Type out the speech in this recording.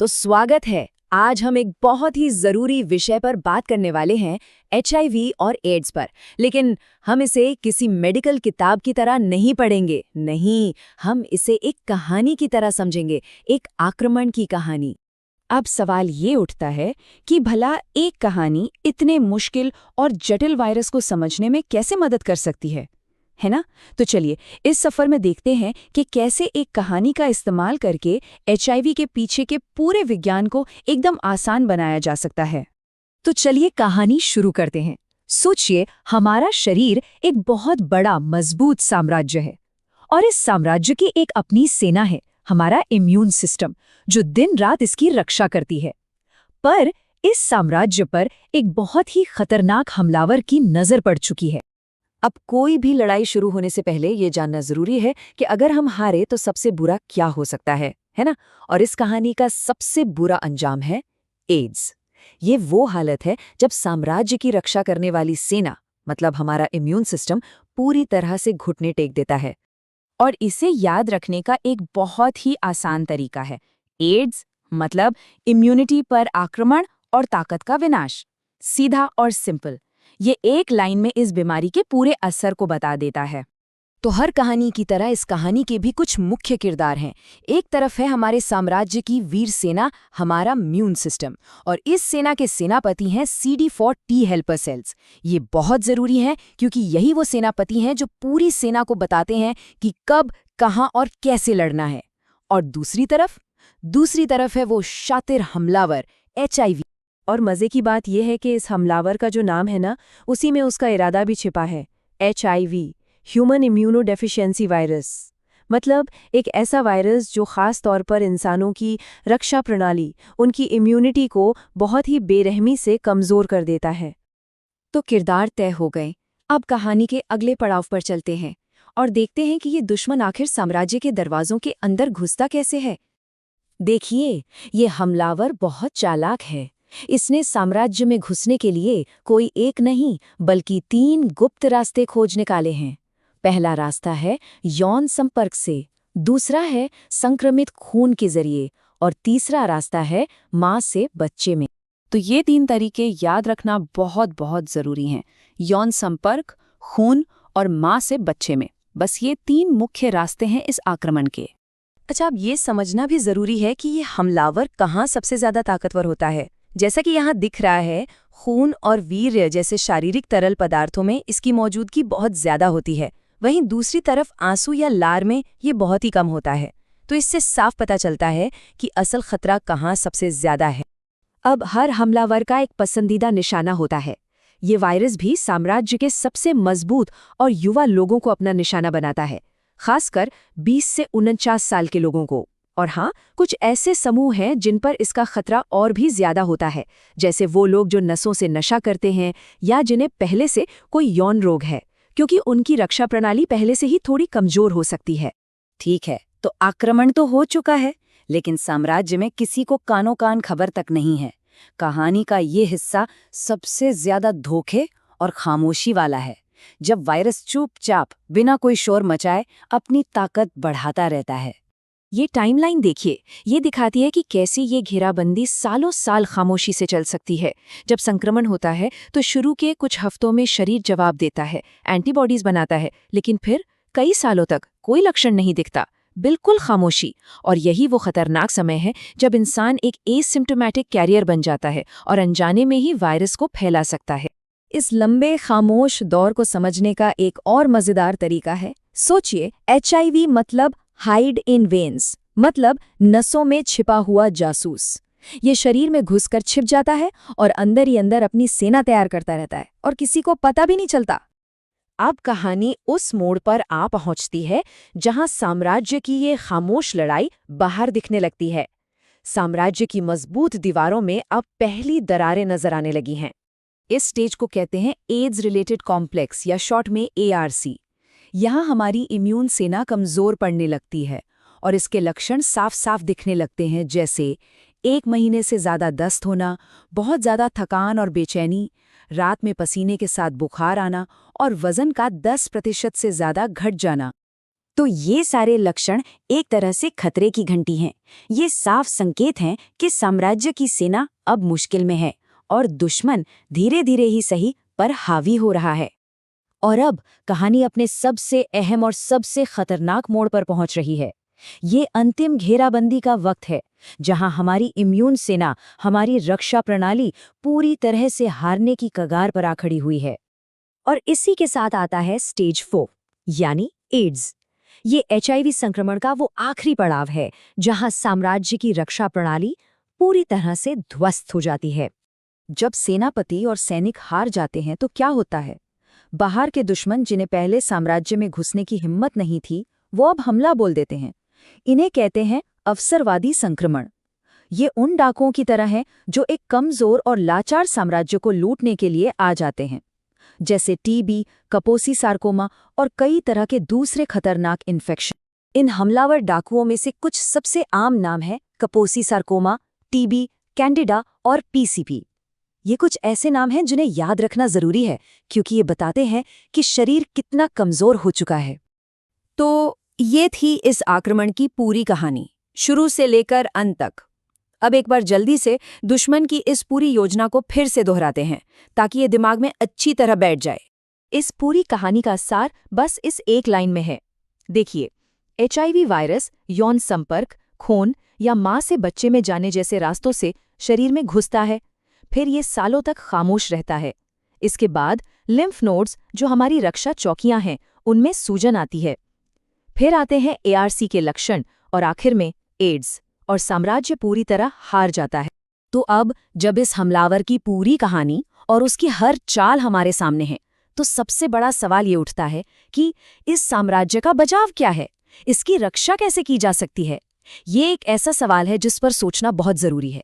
तो स्वागत है। आज हम एक बहुत ही जरूरी विषय पर बात करने वाले हैं, एचआईवी और एड्स पर। लेकिन हम इसे किसी मेडिकल किताब की तरह नहीं पढ़ेंगे, नहीं, हम इसे एक कहानी की तरह समझेंगे, एक आक्रमण की कहानी। अब सवाल ये उठता है कि भला एक कहानी इतने मुश्किल और जटिल वायरस को समझने में कैसे मदद कर सकती है ना? तो चलिए इस सफर में देखते हैं कि कैसे एक कहानी का इस्तेमाल करके एचआईवी के पीछे के पूरे विज्ञान को एकदम आसान बनाया जा सकता है। तो चलिए कहानी शुरू करते हैं। सोचिए, हमारा शरीर एक बहुत बड़ा मजबूत साम्राज्य है और इस साम्राज्य की एक अपनी सेना है, हमारा इम्यून सिस्टम, जो दिन रात इसकी रक्षा करती है। पर इस साम्राज्य पर एक बहुत ही खतरनाक हमलावर की नजर पड़ चुकी है। अब कोई भी लड़ाई शुरू होने से पहले ये जानना जरूरी है कि अगर हम हारे तो सबसे बुरा क्या हो सकता है ना? और इस कहानी का सबसे बुरा अंजाम है एड्स। ये वो हालत है जब साम्राज्य की रक्षा करने वाली सेना, मतलब हमारा इम्यून सिस्टम, पूरी तरह से घुटने टेक देता है। और इसे याद रखने का एक बहुत ही आसान तरीका है। एड्स मतलब इम्यूनिटी पर आक्रमण और ताकत का विनाश। सीधा और सिंपल। ये एक लाइन में इस बीमारी के पूरे असर को बता देता है। तो हर कहानी की तरह इस कहानी के भी कुछ मुख्य किरदार हैं। एक तरफ है हमारे साम्राज्य की वीर सेना, हमारा इम्यून सिस्टम, और इस सेना के सेनापति हैं CD4 टी हेल्पर सेल्स। ये बहुत जरूरी है क्योंकि यही वो सेनापति हैं जो पूरी सेना को बताते हैं कि कब, कहां और कैसे लड़ना है। और दूसरी तरफ है वो शातिर हमलावर एचआईवी। और मजे की बात यह है कि इस हमलावर का जो नाम है ना, उसी में उसका इरादा भी छिपा है। एचआईवी, ह्यूमन इम्यूनोडेफिशिएंसी वायरस, मतलब एक ऐसा वायरस जो खास तौर पर इंसानों की रक्षा प्रणाली, उनकी इम्यूनिटी को बहुत ही बेरहमी से कमजोर कर देता है। तो किरदार तय हो गए। अब कहानी के अगले पड़ाव पर चलते हैं और देखते हैं कि ये दुश्मन आखिर साम्राज्य के दरवाजों के अंदर घुसता कैसे है। देखिए, ये हमलावर बहुत चालाक है। इसने साम्राज्य में घुसने के लिए कोई एक नहीं बल्कि 3 गुप्त रास्ते खोज निकाले हैं। पहला रास्ता है यौन संपर्क से, दूसरा है संक्रमित खून के जरिए, और तीसरा रास्ता है मां से बच्चे में। तो ये 3 तरीके याद रखना बहुत बहुत जरूरी हैं। यौन संपर्क, खून और मां से बच्चे में। बस ये 3 मुख्य रास्ते हैं इस आक्रमण के। अच्छा, अब ये समझना भी जरूरी है कि ये हमलावर कहाँ सबसे ज्यादा ताकतवर होता है। जैसा कि यहाँ दिख रहा है, खून और वीर्य जैसे शारीरिक तरल पदार्थों में इसकी मौजूदगी बहुत ज्यादा होती है। वहीं दूसरी तरफ आंसू या लार में ये बहुत ही कम होता है। तो इससे साफ पता चलता है कि असल खतरा कहाँ सबसे ज्यादा है। अब हर हमलावर का एक पसंदीदा निशाना होता है। ये वायरस भी साम्राज्य के सबसे मजबूत और युवा लोगों को अपना निशाना बनाता है, खासकर 20 से 49 साल के लोगों को। और हाँ, कुछ ऐसे समूह हैं जिन पर इसका खतरा और भी ज्यादा होता है, जैसे वो लोग जो नसों से नशा करते हैं या जिन्हें पहले से कोई यौन रोग है, क्योंकि उनकी रक्षा प्रणाली पहले से ही थोड़ी कमजोर हो सकती है। ठीक है, तो आक्रमण तो हो चुका है, लेकिन साम्राज्य में किसी को कानो कान खबर तक नहीं है। कहानी का ये हिस्सा सबसे ज्यादा धोखे और खामोशी वाला है, जब वायरस चुपचाप बिना कोई शोर मचाए अपनी ताकत बढ़ाता रहता है। ये टाइमलाइन देखिए, ये दिखाती है कि कैसे ये घेराबंदी सालों साल खामोशी से चल सकती है। जब संक्रमण होता है तो शुरू के कुछ हफ्तों में शरीर जवाब देता है, एंटीबॉडीज बनाता है, लेकिन फिर कई सालों तक कोई लक्षण नहीं दिखता, बिल्कुल खामोशी। और यही वो खतरनाक समय है जब इंसान एक एसिम्प्टोमेटिक कैरियर बन जाता है और अनजाने में ही वायरस को फैला सकता है। इस लंबे खामोश दौर को समझने का एक और मजेदार तरीका है। सोचिए, एचआईवी मतलब हाइड इन वेन्स, मतलब नसों में छिपा हुआ जासूस। ये शरीर में घुसकर छिप जाता है और अंदर ही अंदर अपनी सेना तैयार करता रहता है और किसी को पता भी नहीं चलता। अब कहानी उस मोड़ पर आ पहुंचती है जहां साम्राज्य की ये खामोश लड़ाई बाहर दिखने लगती है। साम्राज्य की मजबूत दीवारों में अब पहली दरारें नजर आने लगी हैं। इस स्टेज को कहते हैं एड्स रिलेटेड कॉम्प्लेक्स, या शॉर्ट में ARC। यहाँ हमारी इम्यून सेना कमजोर पड़ने लगती है और इसके लक्षण साफ साफ दिखने लगते हैं, जैसे 1 महीने से ज्यादा दस्त होना, बहुत ज्यादा थकान और बेचैनी, रात में पसीने के साथ बुखार आना और वजन का 10% से ज्यादा घट जाना। तो ये सारे लक्षण एक तरह से खतरे की घंटी हैं। ये साफ संकेत हैं कि साम्राज्य की सेना अब मुश्किल में है और दुश्मन धीरे धीरे ही सही पर हावी हो रहा है। और अब कहानी अपने सबसे अहम और सबसे खतरनाक मोड़ पर पहुंच रही है। ये अंतिम घेराबंदी का वक्त है, जहां हमारी इम्यून सेना, हमारी रक्षा प्रणाली पूरी तरह से हारने की कगार पर आ खड़ी हुई है। और इसी के साथ आता है स्टेज 4, यानी एड्स। ये HIV संक्रमण का वो आखिरी पड़ाव है, जहां साम्राज्य की रक्षा प्रणाली पूरी तरह से ध्वस्त हो जाती है। जब सेनापति और सैनिक हार जाते हैं तो क्या होता है? बाहर के दुश्मन, जिन्हें पहले साम्राज्य में घुसने की हिम्मत नहीं थी, वो अब हमला बोल देते हैं। इन्हें कहते हैं अवसरवादी संक्रमण। ये उन डाकुओं की तरह है जो एक कमजोर और लाचार साम्राज्य को लूटने के लिए आ जाते हैं, जैसे TB, कपोसी सार्कोमा और कई तरह के दूसरे खतरनाक इन्फेक्शन। इन हमलावर डाकुओं में से कुछ सबसे आम नाम है कपोसी सार्कोमा, TB, कैंडिडा और PCP। ये कुछ ऐसे नाम हैं जिन्हें याद रखना जरूरी है, क्योंकि ये बताते हैं कि शरीर कितना कमजोर हो चुका है। तो ये थी इस आक्रमण की पूरी कहानी, शुरू से लेकर अंत तक। अब एक बार जल्दी से दुश्मन की इस पूरी योजना को फिर से दोहराते हैं, ताकि ये दिमाग में अच्छी तरह बैठ जाए। इस पूरी कहानी का सार बस इस एक लाइन में है। देखिए, HIV वायरस यौन संपर्क, खून या मां से बच्चे में जाने जैसे रास्तों से शरीर में घुसता है। फिर ये सालों तक खामोश रहता है। इसके बाद लिम्फ नोड्स, जो हमारी रक्षा चौकियां हैं, उनमें सूजन आती है। फिर आते हैं ARC के लक्षण और आखिर में एड्स, और साम्राज्य पूरी तरह हार जाता है। तो अब जब इस हमलावर की पूरी कहानी और उसकी हर चाल हमारे सामने है, तो सबसे बड़ा सवाल ये उठता है कि इस साम्राज्य का बचाव क्या है? इसकी रक्षा कैसे की जा सकती है? ये एक ऐसा सवाल है जिस पर सोचना बहुत जरूरी है।